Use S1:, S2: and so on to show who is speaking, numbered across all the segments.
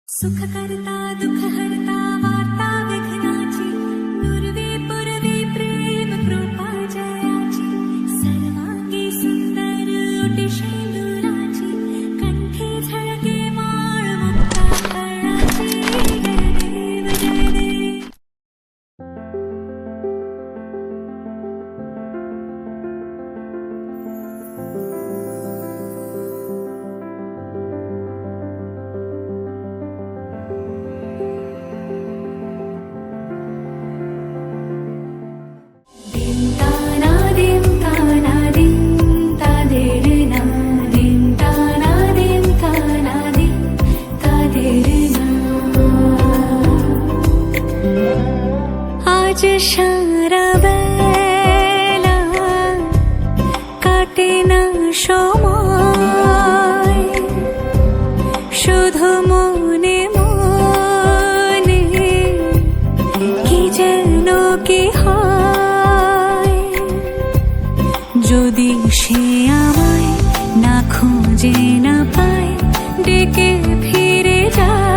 S1: सुख करता दुख हरता वार्ता विघ्नाची नुरवी पुरवी प्रेम कृपा जयाची सर्वांगी सुंदर ओटी शेंदुराची कंठी झळके माळ मुक्ता फळाची जय देव जय देव. आज সারা বেলা কাটে না সময় শুধু মনে মনে কি যেন কি হয় যদি সে আমায় না খুঁজে না পায় ডেকে ফিরে যায়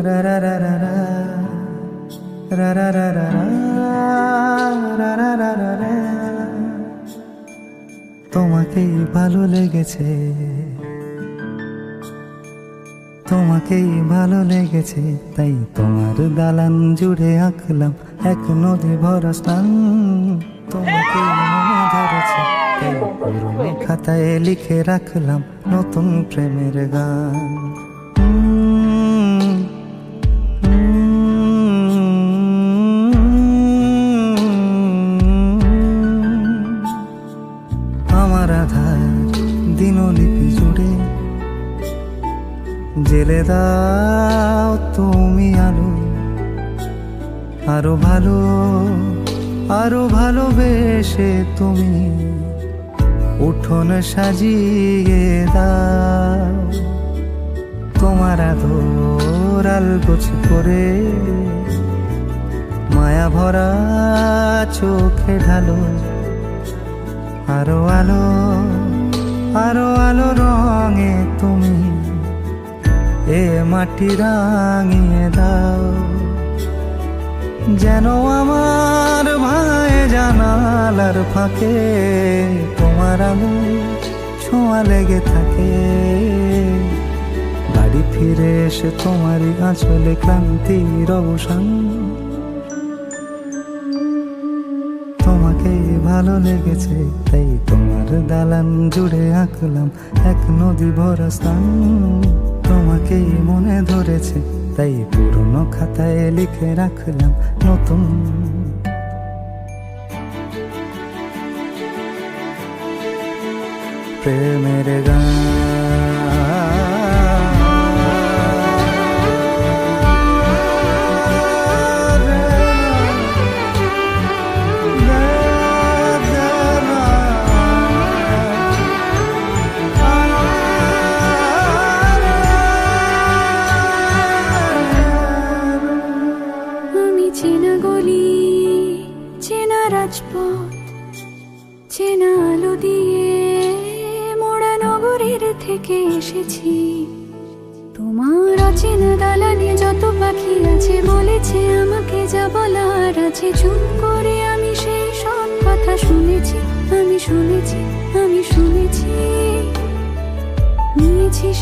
S2: ra ra ra ra ra ra ra ra ra ra ra ra ra ra তোমাকেই ভালো লেগেছে তোমাকেই ভালো লেগেছে তাই তোমার দালান জুড়ে আঁকলাম এক নদী ভরা স্নান তোমাকেই মনে ধরেছে তাই পুরনো খাতায় লিখে রাখলাম নতুন প্রেমের গান আমার আধার দিনলিপি জুড়ে জেলে দাও তুমি আলো আরো ভালো আরো ভালোবেসে তুমি উঠোন সাজিয়ে দাও তোমার আদর আলগোছ করে মায়া ভরা চোখে ঢালো আরো আলো আরো আলো রঙে তুমি এ মাটি রাঙিয়ে দাও যেন আমার ভাই জানালার ফাঁকে তোমার আলো ছোঁয়া লেগে থাকে বাড়ি ফিরে এসে তোমারই আঁচলে ক্লান্তির অবসান তোমাকেই ভালো লেগেছে তাই তোমার দালান জুড়ে আঁকলাম এক নদী ভরা স্থান তোমাকেই মনে ধরেছে তাই পুরনো খাতায় লিখে রাখলাম নতুন প্রেমের গান
S1: চেনা গলি চেনা রাজপথ চেনা আলো দিয়ে মোড়া নগরীর থেকে এসেছি তোমার অচেনা দালানে যত পাখি আছে বলেছে আমাকে যা বলার আছে চুপ করে আমি সেই সব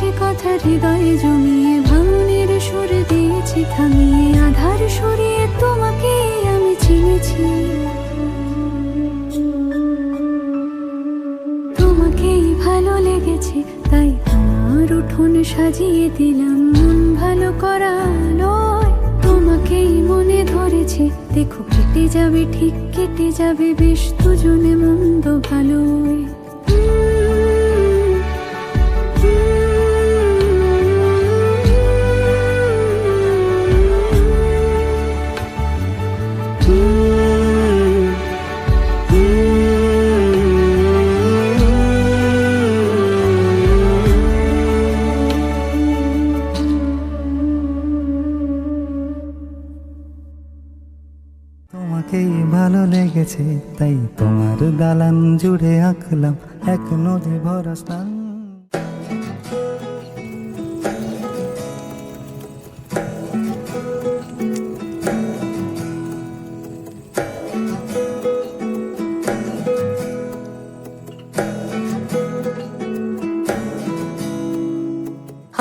S1: সে কথা হৃদয়ে জমিয়ে ভাঙনের সুর দিয়েছি থামিয়ে আধার সরিয়ে তোমাকে আমি চিনেছি তোমাকেই ভালো লেগেছে তাই তোমার উঠোন সাজিয়ে দিলাম মন ভালো করা নয় তোমাকেই মনে ধরেছে দেখো কেটে যাবে ঠিক কেটে যাবে বেশ দুজনে মন্দ ভালোই
S2: তোমাকেই ভালো লেগেছে তাই তোমার দালান জুড়ে আঁকলাম এক নদী ভরা স্নান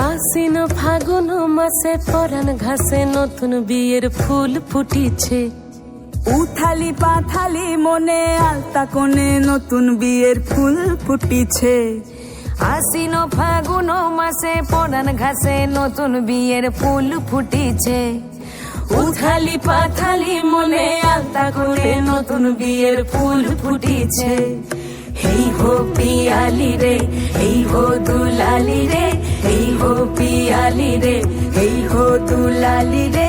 S3: আশ্বিন ফাগুন মাসে পরাণ ঘাসে নতুন বিয়ের ফুল ফুটিছে
S4: উথালি পাথালি মনে আলতা কোণে নতুন বিয়ের ফুল ফুটিছে
S3: আশ্বিন ফাগুন মাসে পরাণ ঘাসে নতুন বিয়ের ফুল ফুটিছে উথালি পাথালি মনে আলতা কোণে নতুন বিয়ের ফুল ফুটিছে এই হো পিয়ালি রে এই হো দুলালি রে এই হো পিয়ালি রে এই হো দুলালি রে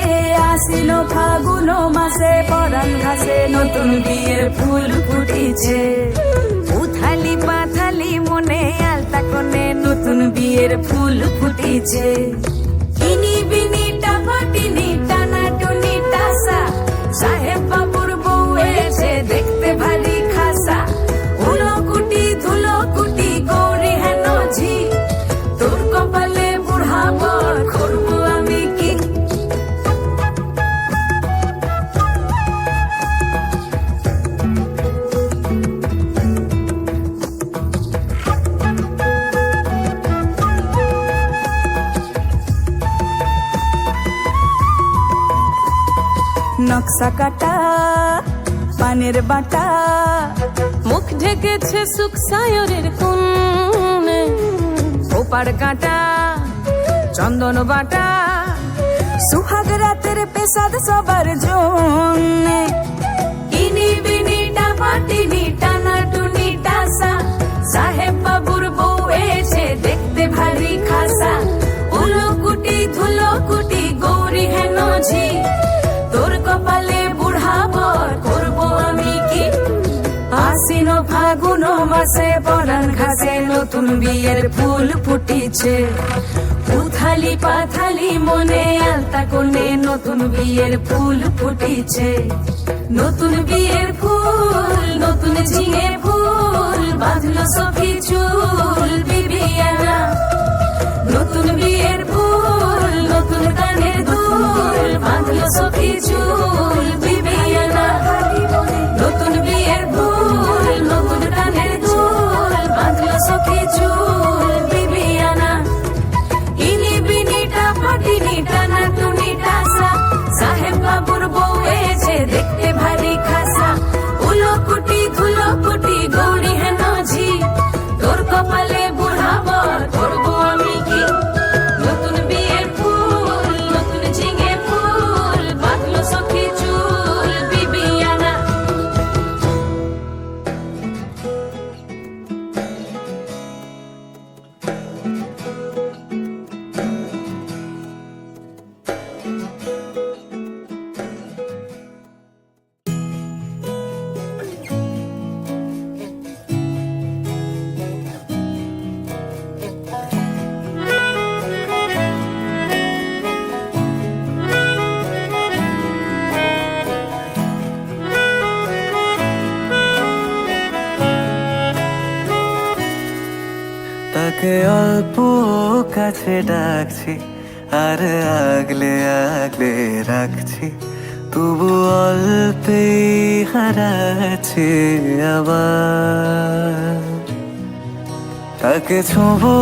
S4: আশ্বিন ফাগুন মাসে পরাণ ঘাসে
S3: নতুন বিয়ের ফুল ফুটেছে উথালি পাথালি মনে আলতা কোণে নতুন বিয়ের ফুল ফুটেছে ইনি বিনি টাপাটিনি টানা টুনি টাসা সাহেব বাবুর বউ এসে দেখতে ভারী খাসা উলো কুটি ধুলো কুটি গৌরী হেন ঝি তোর কপালে বুড়া বর করবো আমি কি
S4: নকশা কাটা পানের বাটা
S3: মুখ ঢেকেছে সুখ সায়রের কোণে ওপার কাটা চন্দন বাটা
S4: সুহাগ রাতের পেশাদ সবার জন্যে
S3: ইনি বিনি টাপাটিনি টানা টুনি টাসা সাহেব বাবুর বউ এসে দেখতে ভারী খাসা উলো কুটি ধুলো কুটি গৌরী হেন ঝি তোর কপালে বুড়া বর করবো আমি কি আশ্বিন ফাগুন মাসে পরাণ ঘাসে নতুন বিয়ের ফুল ফুটিছে উথালি পাথালি মনে আলতা কোণে নতুন বিয়ের ফুল ফুটিছে নতুন বিয়ের ফুল নতুন ঝিঙে ফুল বাঁধলো সখী চুল বিবিয়ানা নতুন বিয়ের ফুল নতুন কানের দুল বাঁধলো সখী চুল বিবিয়ানা নতুন বিয়ের ফুল নতুন কানের দুল বাঁধলো সখী চুল বিবিয়ানা ইনি বিনি টাপাটিনি টানা টুনি টাসা সাহেব বাবুর বউ এসে দেখতে ভারী খাসা উলো কুটি ধুলো কুটি গৌরী হেন ঝি তোর কপালে বুড়া বর করবো আমি কি নতুন বিয়ের ফুল নতুন ঝিঙে ফুল বাঁধলো সখী চুল বিবিয়ানা
S2: তাকে অল্প কাছে ডাকছি আর আগলে আগলে রাখছি তবু অল্পেই হারাচ্ছে আবার তাকে ছোঁবো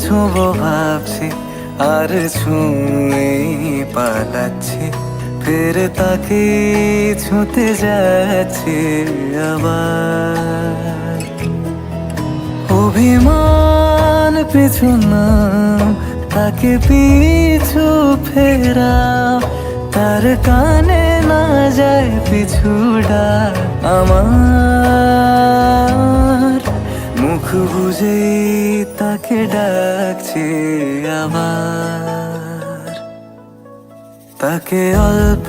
S2: ছোঁবো ভাবছি, আর ছুঁয়ে পালাচ্ছি, ফের তাকে ছুঁতে যাচ্ছি আবার। অভিমান পিছু না, তাকে পিছু ফেরা, তার কানে না যায় পিছুডা। আমার মুখ বুঝে তাকে ডাকছি আবার, তাকে অল্প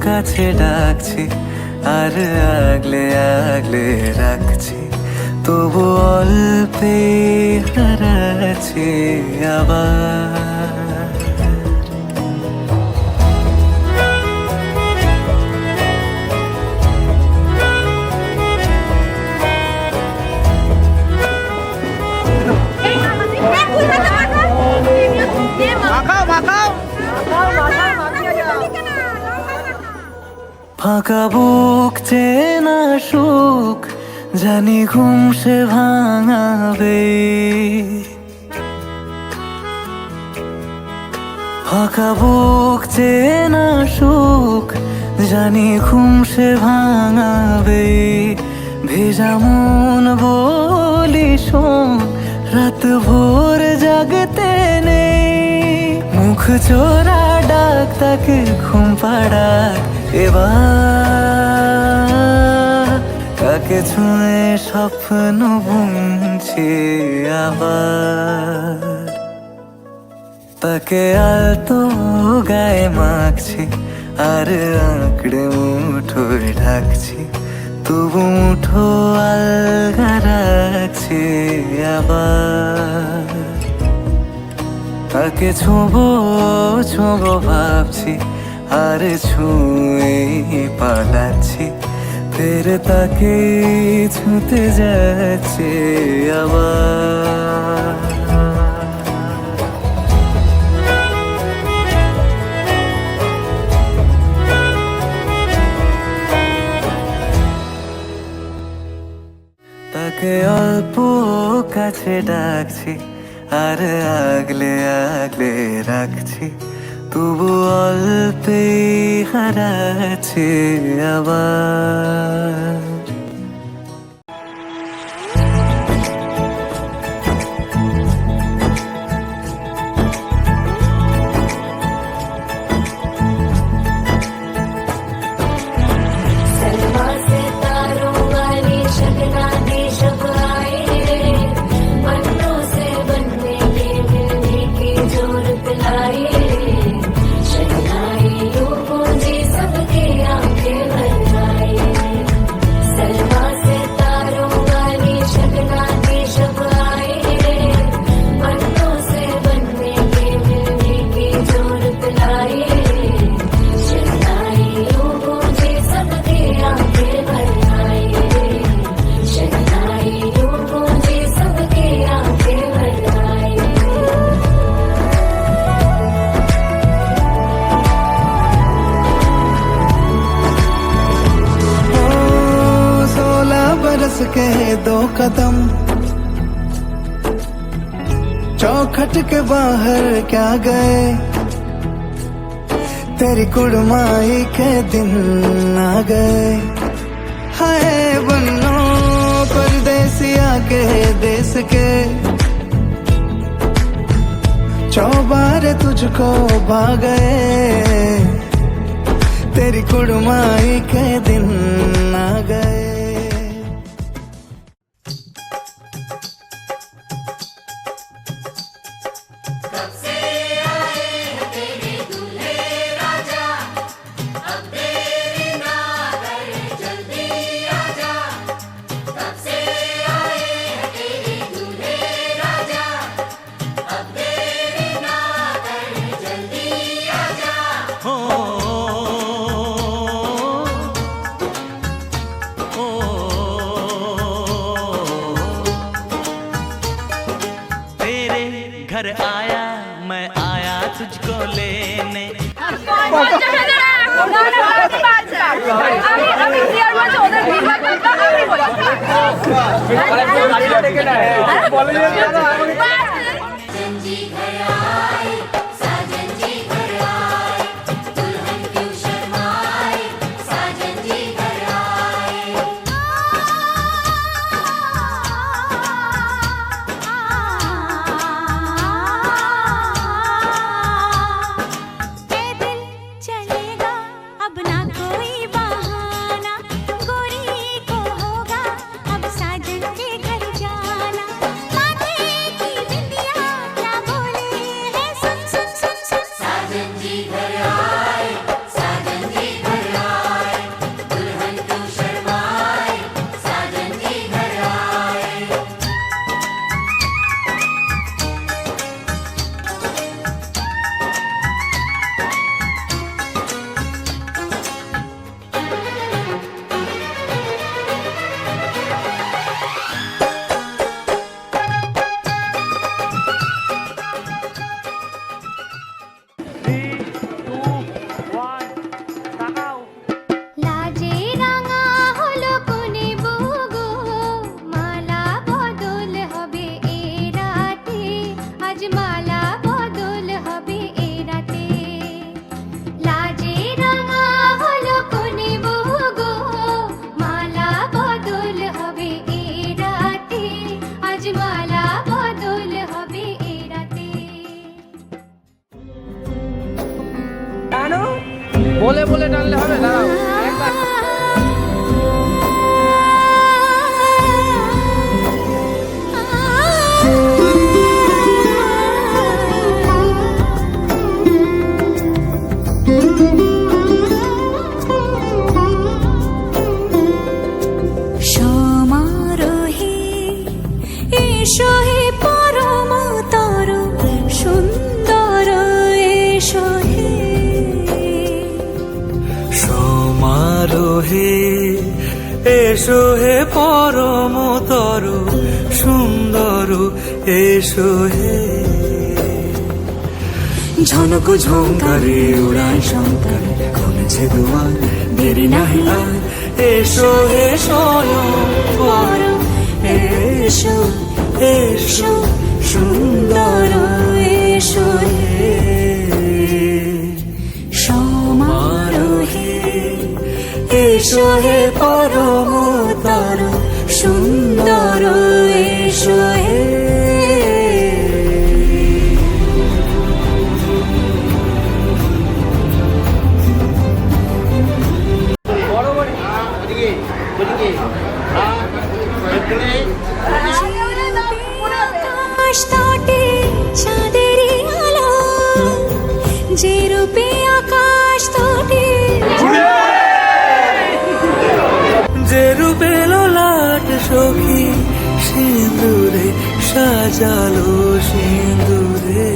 S2: কাছে ডাকছি, আর আগলে আগলে রাখছি, তবু অল্পে হারাচ্ছি আবার। ফাঁকা বুক চেনা সুখ জানি ঘুম সে ভাঙাবে, ফাঁকা বুক চেনা সুখ জানি ঘুম সে ভাঙাবে। ভেজা মন বলি শোন, রাত ভোর জাগতে নেই, মুখ চোরা ডাক তাকে ঘুম পাড়াক এবার। তাকে ছুঁয়ে স্বপ্ন বুনছি আবার, তাকে আলতো গায়ে মাখছি, আর আঁকড়ে মুঠোয় ঢাকছি, তবু মুঠো আলগা রাখছি আবার। তাকে ছোঁবো ছোঁবো ভাবছি, আর ছুঁয়ে পালাচ্ছি, ফের তাকে ছুঁতে যাচ্ছে আবার। তাকে অল্প কাছে ডাকছি, আর আগলে আগলে রাখছি, তবু অল্পে হারাচ্ছি আবার।
S3: सलमा से तारों वाली शगना दे शब आए रे, बनों से बनने के मिलने की जरूरत लाई रे। शगनाई यूं पूंजी सबके आंखें भर आए। सलमा से तारों वाली शगना दे शब आए रे, बनों से बनने के मिलने की जरूरत लाई रे। शगनाई यूं पूंजी सबके आंखें भर आए रे। शगनाई यूं पूंजी सबके आंखें भर आए रे।
S2: 16 बरस के 2 कदम, चौखट के बाहर क्या गए, तेरी कुड़माई के दिन आ गए। हाय बन्नो परदेसिया के देश के, चौबारे तुझको भा गए, तेरी कुड़माई के दिन आ गए।
S5: तेरे घर आया मैं आया तुझको लेने।
S6: আমি
S1: पैदल चलेगा अब ना कोई बहाना, गोरी को होगा अब साजन के घर जाना। माथे की बिंदिया क्या बोले है, सुन सुन सुन सुन। साजन जी घर आए, साजन जी घर आए, दुल्हन क्यों शर्माए, साजन जी घर आए। লাজে রাঙা হলো কোনে বগো, মালা বদল হবে এ রাতে, আজ মালা বদল হবে এ রাতে। লাজে রাঙা হলো কোনে বগো, মালা বদল হবে এ রাতে, আজ মালা বদল হবে এ রাতে।
S6: বলে বলে টানলে হবে, দাঁড়াও একবার।
S1: সমারোহে এসো হে পরমতর সুন্দর, এসো হে।
S2: সমারোহে এসো হে পরমতর সুন্দর, এসো হে। ঝনক ঝঙ্কারে উড়ায় শঙ্কার, খুলেছে দুয়ার, দেরি নাহি আর। এসো হে স্বয়ংবর, এসো এসো সুন্দর, এসো হে। সমারোহে এসো হে পরমতর সুন্দর, এসো হে। আকাশ তটে চাঁদেরই আলো, যে রূপে আকাশ তটে যে রূপে লোলাট সখী সিঁদুরে সাজালো সিঁদুরে।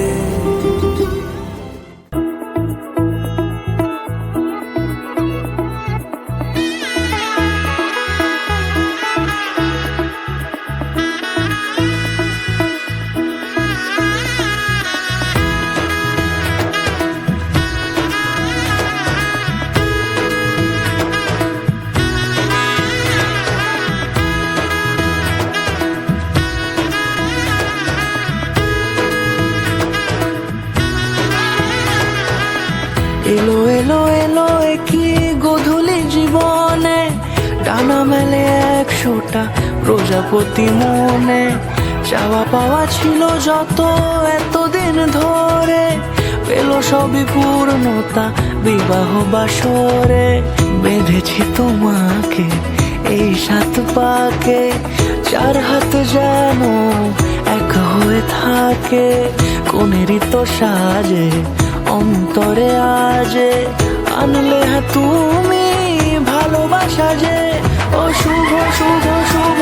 S2: এলো এলো এলো কি গধূলি জীবনে, ডানা মেলে 100টা প্রজাপতি মনে। চাওয়া পাওয়া ছিল যত এতদিন ধরে, পেল সবই পূর্ণতা বিবাহ বাসরে। বেঁধেছি তোমাকে এই 7 পাকে, 4 হাত যেন এক হয়ে থাকে। কোনেরই তো সাজে অন্তরে আজে, আনলে হ্যাঁ তুমি ভালোবাসা যে। ও শুভ শুভ শুভ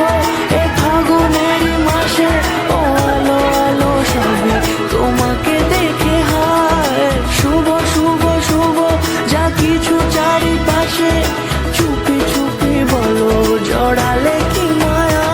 S2: এ ফাগুনের মাসে, ও আলো আলো সবে তোমাকে দেখে হায়। শুভ শুভ শুভ যা কিছু চারিপাশে, চুপি চুপি বলো জড়ালে কি মায়া।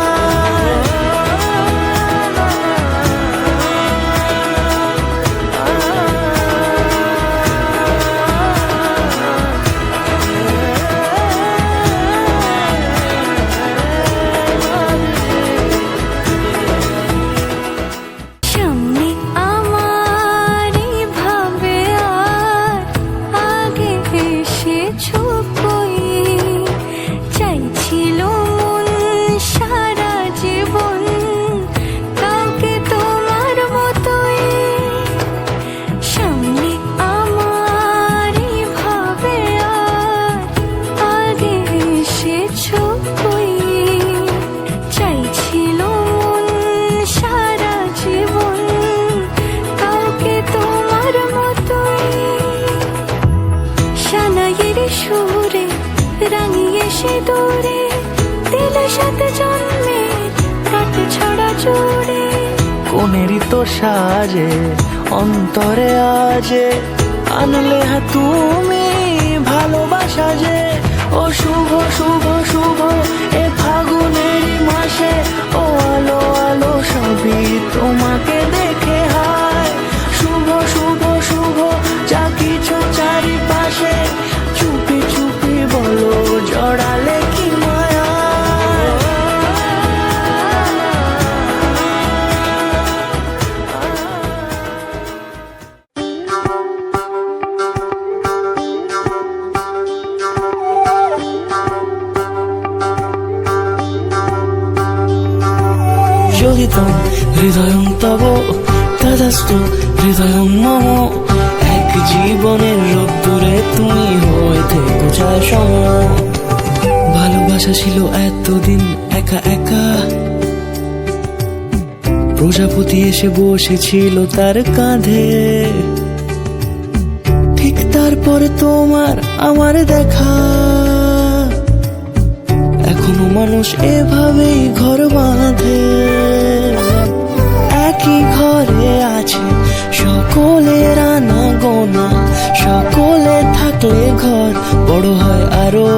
S1: সাথে জন্মে রাত ছড়া জুড়ে
S5: কোনেরই তো সাজে অন্তরে আজে আনলে হ্যাঁ তুমি ভালোবাসা যে ও শুভ শুভ শুভ এ ফাগুনেরই মাসে ও আলো আলো সবই তোমাকে দেখে হায় শুভ শুভ শুভ যা কিছু চারিপাশে চুপি চুপি বলো জড়ালে কি মায়া যোগিতম হৃদয়ং তব তদাস্তু হৃদয়ং মম এক জীবনের রোদ্দুরে তুমি হয়ে থেকো চায় সম ভালোবাসা ছিল এতদিন একা একা প্রজাপতি এসে বসেছিল তার কাঁধে ঠিক তারপরে তোমার আমার দেখা এখনো মানুষ এভাবেই ঘর বাঁধে একই ঘরে আছে সকলের আনা গোনা সকলে থাকলে ঘর বড় হয় আরো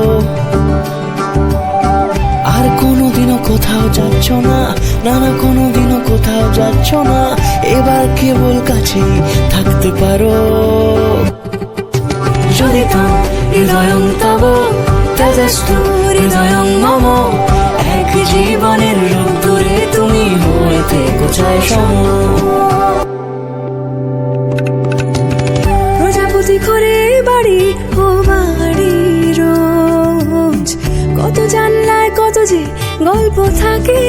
S5: আর কোনোদিনও কোথাও যাচ্ছ না না না কোনোদিনও কোথাও যাচ্ছ না এবার কেবল কাছেই থাকতে পারো যদি তো হৃদয়ং তব তদস্তু হৃদয়ং মম এক জীবনের রোদ্দুরে তুমি হয়ে থেকো চায় সম
S1: প্রজাপতি করে বাড়ি ও বাড়ি রোজ কত জানলায় কত যে গল্প থাকে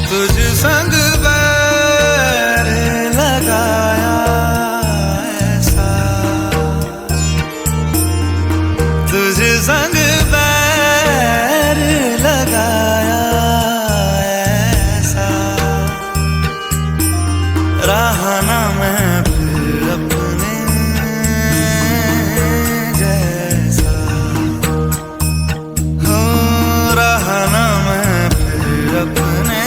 S2: तुझ संग बैर लगाया ऐसा तुझ संग बैर लगाया ऐसा रहा ना मैं फिर अपने जैसा हो रहा ना मैं फिर अपने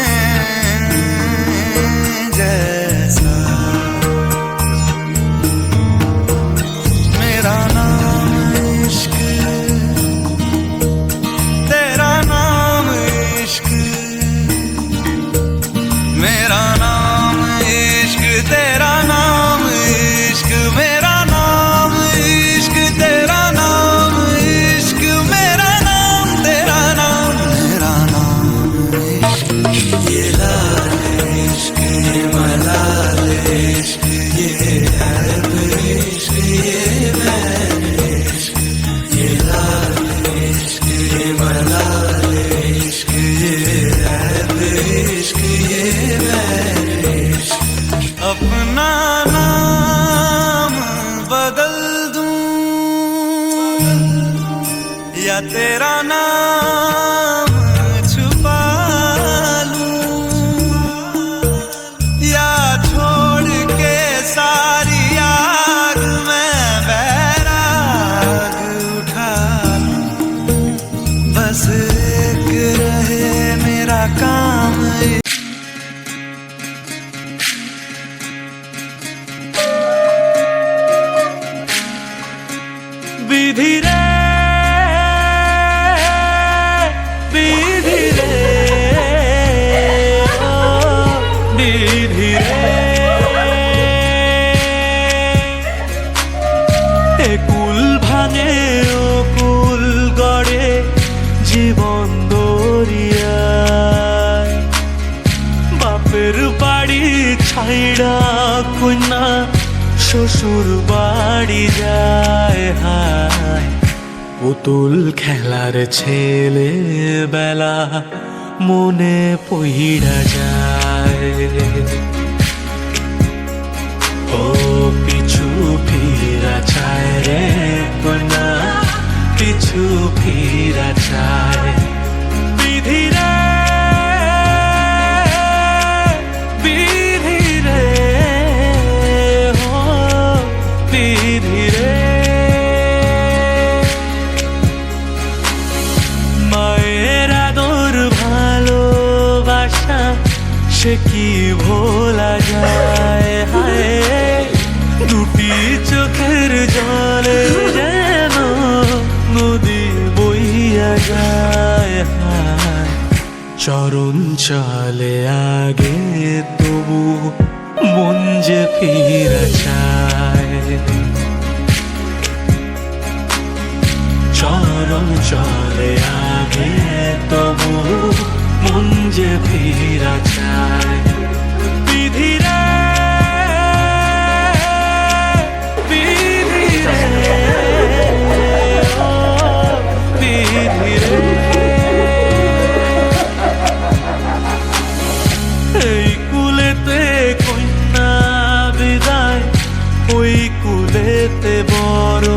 S2: जैसा मेरा नाम इश्क तेरा नाम इश्क मेरा नाम इश्क तेरा नाम इश्क मेरा नाम इश्क तेरा नाम इश्क मेरा नाम तेरा नाम मेरा नाम इश्क ये लाल इश्क ये मलाल इश्क ये हैब इश्क ये बैर इश्क ये लाल इश्क ये मलाल इश्क ये हैब इश्क ये बैर इश्क अपना नाम बदल दूं या तेरा नाम छुपा लूं या छोड़ के सारी आग में बैराग उठा लूं बस एक रहे मेरा काम विधि रे विधि रे ओ विधि रे এ কুল ভাঙে ও কুল গড়ে জীবন দরিয়ায় বাপের বাড়ি ছাইড়া কন্যা শ্বশুর বাড়ি যায় হায়
S7: পুতুল খেলার ছেলে বেলা মনে পইড়া যায়, ও পিছু ফিরা চায় রে কন্যা, পিছু ফিরা চায়। বিধি রে, বিধি রে, ও বিধি রে, মায়ের আদর ভালোবাসা সে কি ভোলা যায়, হায় দুটি চোখের জলে যেন নদী বইয়া যায়, হায় চরণ চলে আগে তবু মন যে ফিরা চায়, চরণ চলে আগে তবু মন যে ফিরা চায়। বিধি রে, বিধি রে, ও বিধি রে, এই কুলেতে কন্যা বিদায়, ওই কুলেতে বড়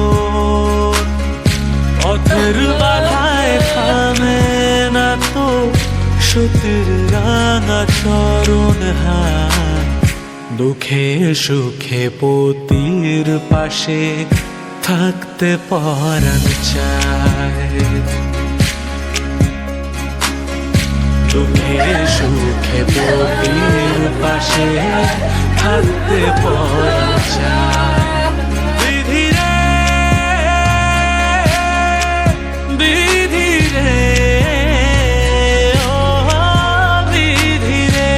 S7: পথের বাধায় থামে না তো সতীর রাঙা চরণ, হায় দুঃখে সুখে পতির পাশে থাকতে পরাণ চায়, দুঃখে সুখে পতির পাশে থাকতে পরাণ চায়। বিধি রে, বিধি রে, ও বিধি রে।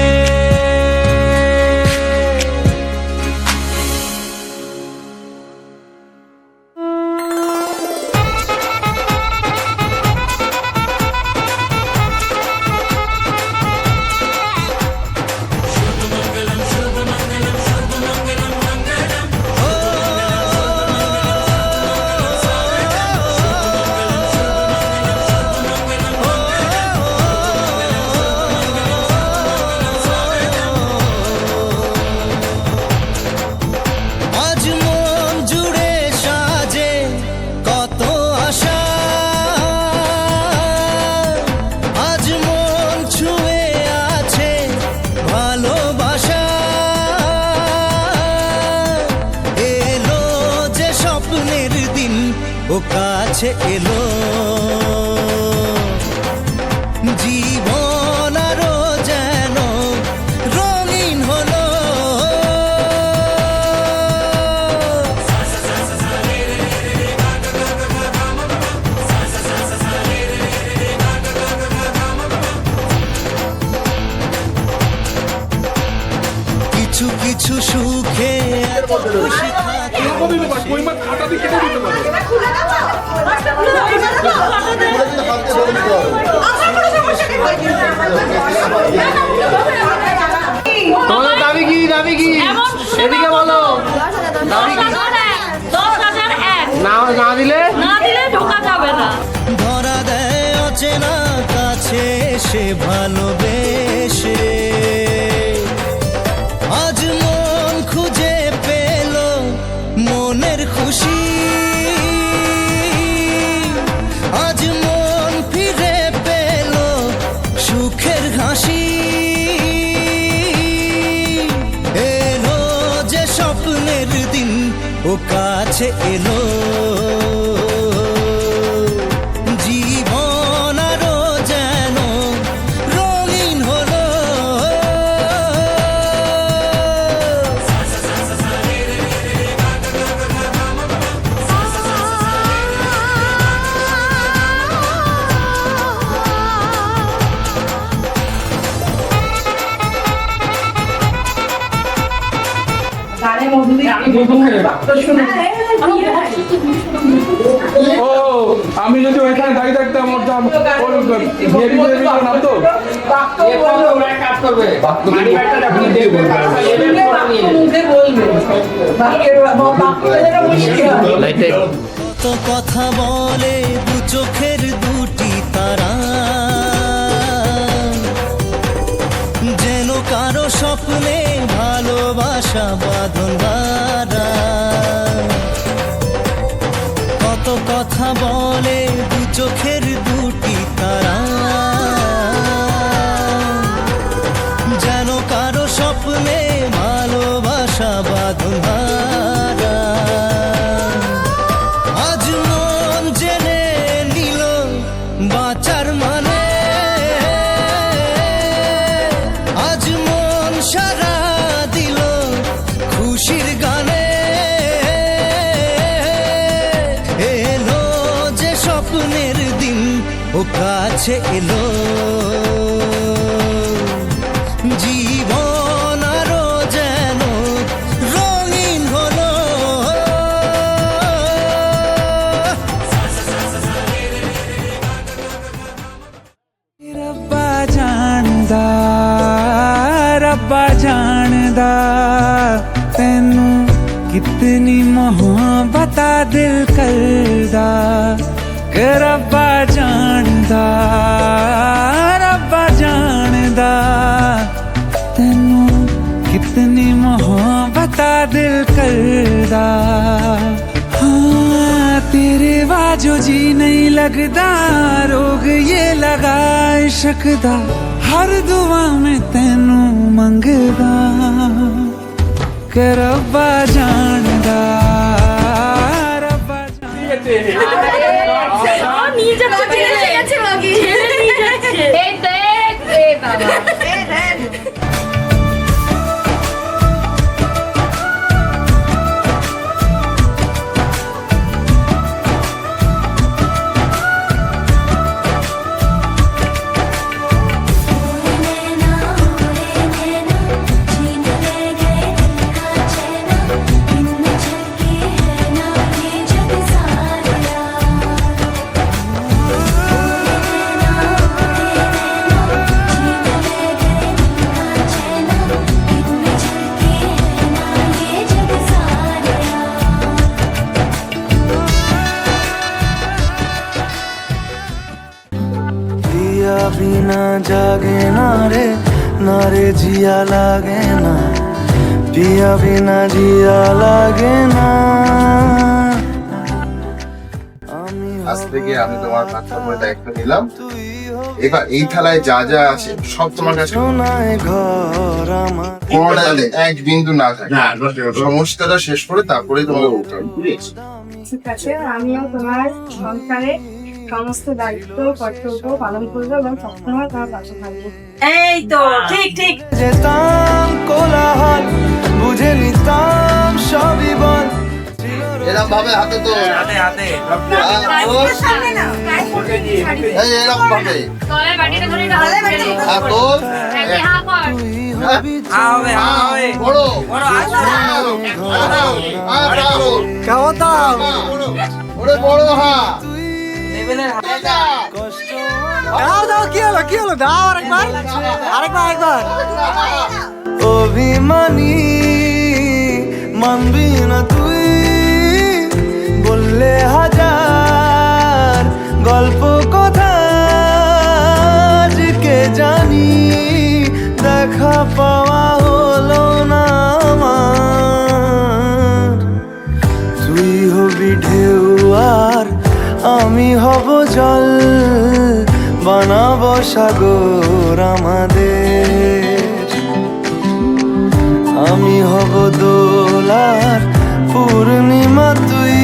S2: আজ মন জুড়ে সাজে কত আশা, আজ মন ছুঁয়ে আছে ভালোবাসা, এলো যে স্বপ্নের দিন ও কাছে এলো, জীবন আরো যেন রঙিন হলো, কিছু কিছু সুখে এত খুশি থাকে,
S6: তোমাদের দাবি কি, দাবি কি এদিকে বলো, দাবি কি? না না দিলে
S2: ধরা দেয় অচেনা কাছে সে ভালোবেসে, আজ মন খুঁজে পেল মনের খুশি, আজ মন ফিরে পেল সুখের হাসি, এলো যে স্বপ্নের দিন ও কাছে এলো, জীবন আরো যেন রঙিন হলো,
S6: ও আমি যদি ওইখানে দাঁড়িয়ে থাকতাম ওর দাম ওর নাম তো কাজ করবে
S8: বলবে
S2: কত কথা বলে দু চোখের দুটি তারা, যেন কারো স্বপ্নে ভালোবাসা বাঁধন হারা। কত কথা বলে দু চোখের দুটি তারা, যেন কারো স্বপ্নে ভালোবাসা বাঁধন হারা। আজ মন জেনে নিল বাঁচার মানে, আজ মন সারা দিল খুশির গানে। এলো যে স্বপ্নের দিন ও কাছে এলো, জীবন আরো যেন রঙিন হলো।
S8: रब्बा जानदा रब्बा जानदा तैनू कितनी मोहब्बत दिल करदा, के रब्बा जानदा तैनू कितनी मोहब्बत दिल करदा। हाँ तेरे बाजो जी नहीं लगदा, रोग ये लगा इश्क दा, हर दुआ में तैनू मंगदा, के रब्बा जानदा रब्बा
S2: पिया बिना जागे ना रे जिया लागे ना, पिया बिना जिया लागे ना।
S9: আজ থেকে আমি তোমার কাজকর্মের দায়িত্ব নিলাম। এবার এই থালায় যা যা আছে সব তোমার কাছে, কোনোটা যাতে এক বিন্দু না থাকে। সমস্তটা শেষ করে তারপরে তোমাকে উঠতে হবে।
S10: ঠিক আছে, আমিও তোমার সংসারে সমস্ত দায়িত্ব কর্তব্য পালন করবো এবং সবসময় তোমার পাশে থাকবো।
S4: এই তো ঠিক ঠিক।
S2: যেতাম কোলাহল বুঝে নিতাম সবই বল,
S9: এরকম ভাবে হাতে তো হাতে এরকম ভাবে বড় হা
S2: অভিমানী মানবি না তুই, বললে হাজার গল্প কথা আজকে জানি, দেখা পাওয়া হলো না আমার। তুই হবি ঢেউ আর আমি হব জল, বানাবো সাগর আমাদের। আমি হব দোলার পূর্ণিমা, তুই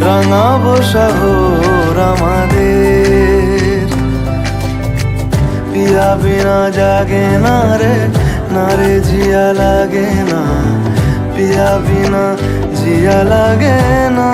S2: রাঙাবো শহর আমাদের। পিয়া বিনা জাগে না রে জিয়া লাগে না, পিয়া বিনা জিয়া লাগে না।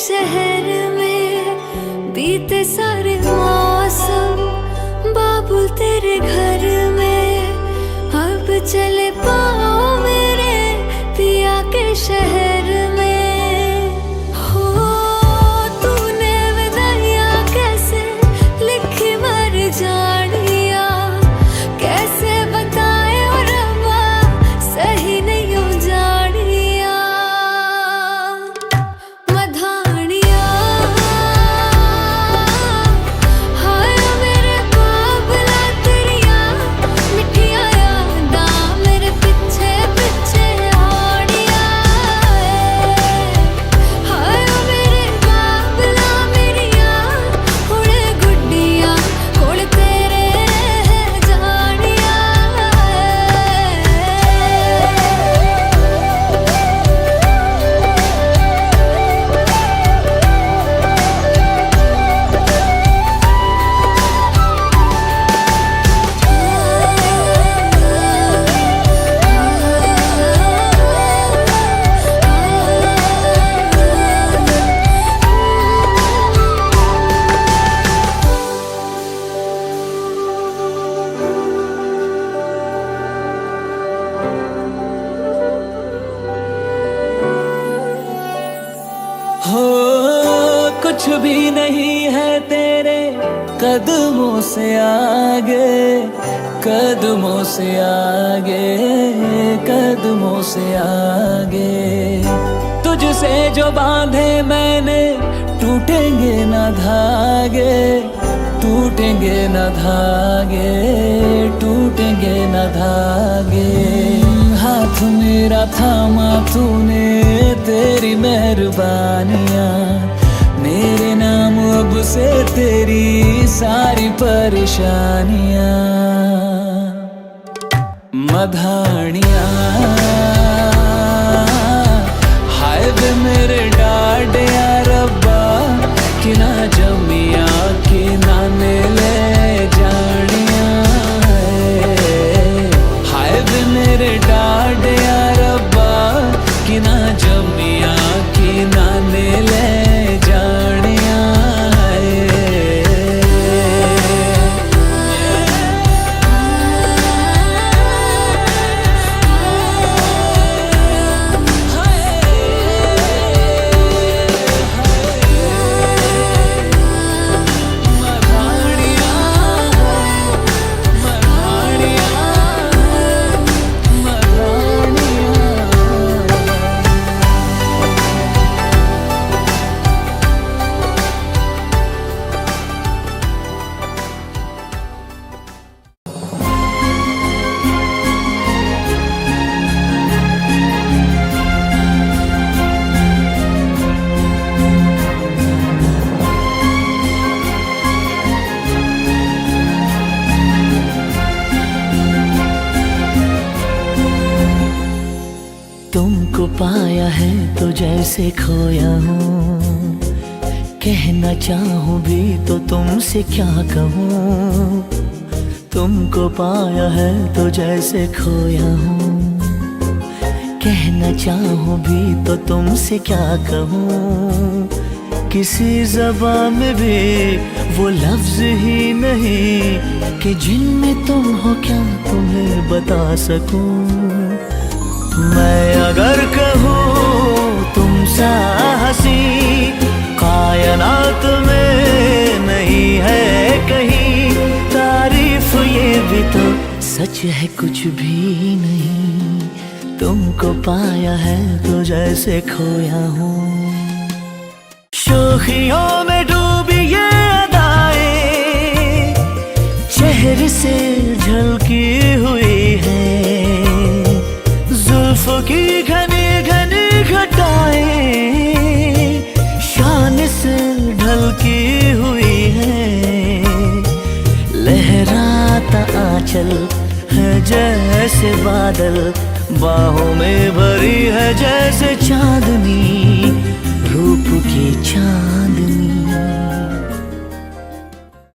S1: शहर में बीते सारे मौसम, बाबुल तेरे घर में अब चले पाओ मेरे पिया के शहर में। हो तूने विदाइया कैसे लिखी मर जानिया, कैसे बताए और रब्बा सही नहीं हो जानिया। मधानिया हाय मेरे बाबला तेरिया मिठिया यादा मेरे पीछे पीछे आड़िया। हाय मेरे बाबला मेरिया हुणे गुड्डिया हुण तेरे जानिया।
S5: हो कुछ भी नहीं है तेरे कदमों से आगे, कदमों से आगे, कदमों से आगे। तुझसे जो बांधे मैंने टूटेंगे ना धागे, टूटेंगे ना धागे, टूटेंगे ना धागे। हाथ मेरा थामा तूने तेरी मेहरबानियाँ, मेरे नाम अब से तेरी सारी परेशानियाँ। मधानिया हाय वे मेरे डाडिया रब्बा कि ना जमिया कि ना ले जानिया। हाय वे मेरे डाडिया रब्बा कि ना जमिया कि ना ले जानिया। तुमको पाया है तो जैसे खोया हूँ, कहना चाहूँ भी तो तुमसे क्या कहूँ। तुमको पाया है तो जैसे खोया हूँ, कहना चाहूँ भी तो तुमसे क्या कहूँ। किसी ज़बान में भी वो लफ्ज़ ही नहीं कि जिनमें तुम हो क्या तुम्हें बता सकूँ। मैं अगर कहूँ तुम सा हंसी कायनात में नहीं है कहीं, तारीफ ये भी तो सच है कुछ भी नहीं। तुमको पाया है तो जैसे खोया हूँ। शोखियों में डूबी ये अदाएं चेहरे से झलकी हुई है, जुल्फों की घनी घनी घटाएं शान से ढलकी हुई है। लहराता आंचल है जैसे बादल, बाहों में भरी है जैसे चांदनी, रूप की चांदनी।